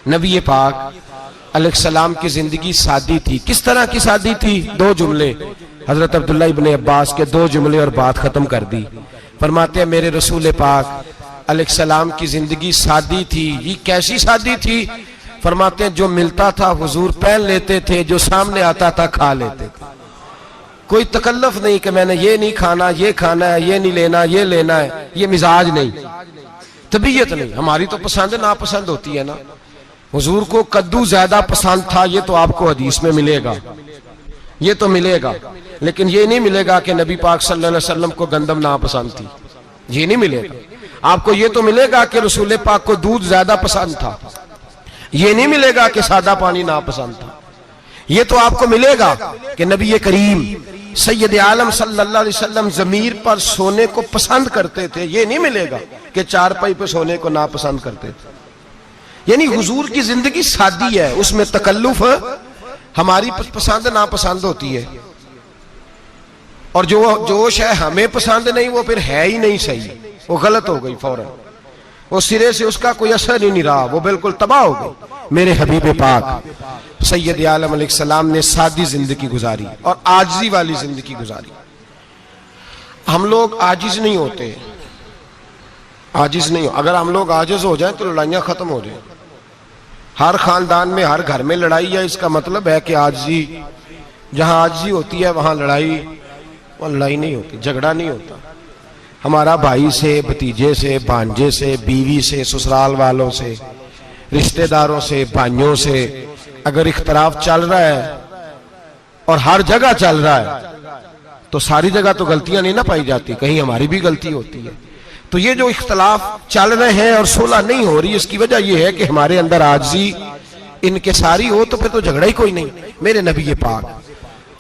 नबी पाक अलैहिस्सलाम की जिंदगी सादी थी। किस तरह की सादी थी? दो जुमले, हजरत अब्दुल्ला इब्ने अब्बास के दो जुमले और बात खत्म कर दी। फरमाते हैं मेरे रसूल पाक अलैहिस्सलाम की जिंदगी सादी थी। ये कैसी सादी थी? फरमाते हैं जो मिलता था हुजूर पहन लेते थे, जो सामने आता था खा लेते थे। कोई तकल्लुफ नहीं कि मैंने ये नहीं खाना, ये खाना है, ये नहीं लेना, ये लेना है। ये मिजाज नहीं, तबीयत नहीं। हमारी तो पसंद नापसंद होती है ना। हुजूर को कद्दू ज्यादा पसंद था, ये तो आपको हदीस में मिलेगा, ये तो मिलेगा। लेकिन ये नहीं मिलेगा कि नबी पाक सल्लल्लाहु अलैहि वसल्लम को गंदम नापसंद थी, ये नहीं मिलेगा। आपको ये तो मिलेगा कि रसूल पाक को दूध ज्यादा पसंद था, ये नहीं मिलेगा कि सादा पानी नापसंद था। ये तो आपको मिलेगा कि नबी करीम सैयद आलम सल्लल्लाहु अलैहि वसल्लम जमीर पर सोने को पसंद करते थे। ये नहीं मिलेगा कि चारपाई पर सोने को नापसंद करते थे। यानी हुजूर की जिंदगी सादी है, उसमें तकल्लुफ हमारी पसंद नापसंद होती है, और जो जोश है हमें पसंद नहीं, वो फिर है ही नहीं सही, वो गलत हो गई फौरन, वो सिरे से उसका कोई असर ही नहीं रहा, वो बिल्कुल तबाह हो गई। मेरे हबीब पाक सैयद आलम अलैहिस्सलाम ने सादी जिंदगी गुजारी और आजिज़ी वाली जिंदगी गुजारी। हम लोग आजिज नहीं होते, आजिज नहीं हो। अगर हम लोग आजिज हो जाए तो लड़ाइयां खत्म हो जाए। हर खानदान में हर घर में लड़ाई है, इसका मतलब है कि आजिज़ी, जहां आजिज़ी होती है वहां लड़ाई, वह लड़ाई नहीं होती, झगड़ा नहीं होता। हमारा भाई से, भतीजे से, भांजे से, बीवी से, ससुराल वालों से, रिश्तेदारों से, भाइयों से अगर इख्तलाफ चल रहा है और हर जगह चल रहा है तो सारी जगह तो गलतियां नहीं ना पाई जाती, कहीं हमारी भी गलती होती है। तो ये जो इख्तलाफ चल रहे हैं और सुलह नहीं हो रही, इसकी वजह यह है कि हमारे अंदर आजिज़ी इनकिसारी हो, तो फिर तो झगड़ा ही कोई नहीं। मेरे नबी पाक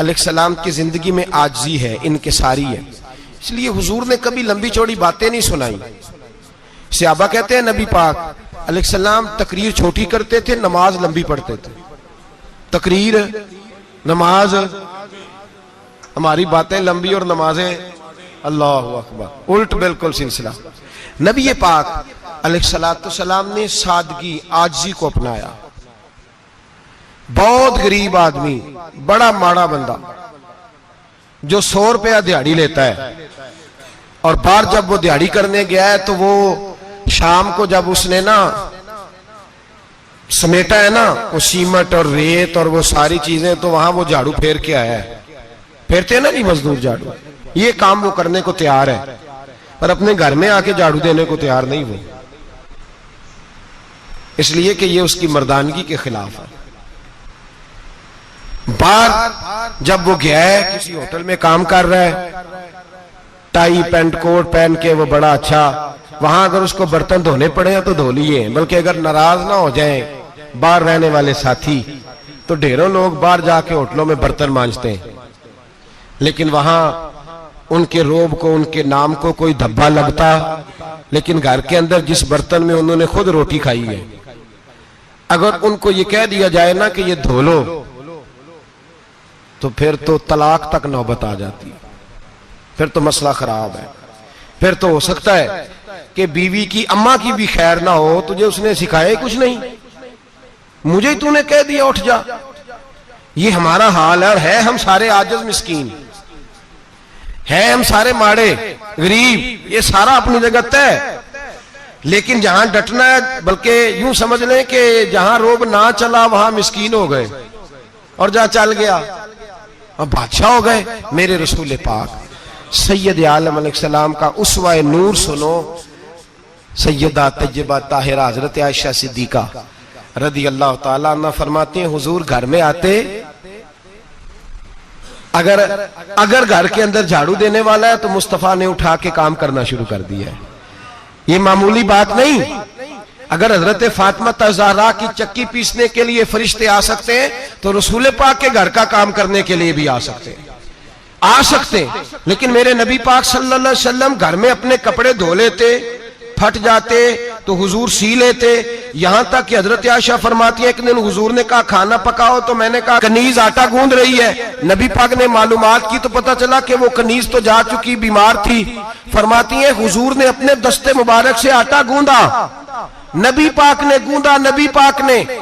अलैहिस्सलाम की जिंदगी में आजिज़ी है, इनकिसारी है। इसलिए हुजूर ने कभी लंबी चौड़ी बातें नहीं सुनाई। सहाबा कहते हैं नबी पाक अलैहिस्सलाम तकरीर छोटी करते थे, नमाज लंबी पढ़ते थे। तकरीर, नमाज, हमारी बातें लंबी और नमाजें अल्लाहु अकबर, उल्ट बिल्कुल सिलसिला। नबी पाक अलैहिस्सलाम ने सादगी, आजिज़ी को अपनाया। बहुत गरीब आदमी, बड़ा माड़ा बंदा जो 100 रुपया दिहाड़ी लेता है, और बाहर जब वो दिहाड़ी करने गया है तो वो शाम को जब उसने ना समेटा है ना वो सीमेंट और रेत और वो सारी चीजें, तो वहां वो झाड़ू फेर के आया है। फेरते हैं ना जी मजदूर झाड़ू, ये काम वो करने को तैयार है, पर अपने घर में आके झाड़ू देने को तैयार नहीं वो, इसलिए कि ये उसकी मर्दानगी के खिलाफ है। बाहर जब वो गया है, किसी होटल में काम कर रहा है, टाई पैंट कोट पहन के वो बड़ा अच्छा, वहां अगर उसको बर्तन धोने पड़े तो धो लिए। बल्कि अगर नाराज ना हो जाए बाहर रहने वाले साथी, तो ढेरों लोग बाहर जाके होटलों में बर्तन मांजते हैं, लेकिन वहां उनके रोब को, उनके नाम को कोई धब्बा लगता, लेकिन घर के अंदर जिस बर्तन में उन्होंने खुद रोटी खाई है, अगर उनको ये कह दिया जाए ना कि ये धो लो, तो फिर तो तलाक तक नौबत आ जाती, फिर तो मसला खराब है। फिर तो हो सकता है कि बीवी की अम्मा की भी खैर ना हो, तुझे उसने सिखाया कुछ नहीं, मुझे ही तूने कह दिया उठ जा। ये हमारा हाल है, और है हम सारे आजिज़ मिस्कीन, है हम सारे माड़े गरीब, ये सारा अपनी जगह तय। लेकिन जहां डटना है, बल्कि यूं समझ लें कि जहां रोब ना चला वहां मिस्कीन हो गए, और जहां चल गया अब बादशाह हो गए। मेरे रसूल पाक सैयद आलम अलैहिस्सलाम का उसवा नूर सुनो, सैयदा तैयबा ताहिरा हजरत आयशा सिद्दीका रदी अल्लाह ताला अन्हा फरमाते हैं, हुजूर घर में आते, अगर घर के अंदर झाड़ू देने वाला है तो मुस्तफा ने उठा के काम करना शुरू कर दिया है। ये मामूली बात नहीं। अगर हजरत फातिमा ज़हरा की चक्की पीसने के लिए फरिश्ते आ सकते हैं, तो रसूल पाक के घर का काम करने के लिए भी आ सकते हैं, आ सकते हैं। लेकिन मेरे नबी पाक सल्लल्लाहु अलैहि वसल्लम घर में अपने कपड़े धो लेते, फट जाते तो हुजूर सी लेते। यहां तक कि हजरत आयशा फरमाती है, एक दिन हुजूर ने कहा खाना पकाओ, तो मैंने कहा कनीज आटा गूंद रही है। नबी पाक ने मालूमात की तो पता चला कि वो कनीज तो जा चुकी, बीमार थी। फरमाती है हुजूर ने अपने दस्ते मुबारक से आटा गूंदा। नबी पाक ने गूंदा, नबी पाक ने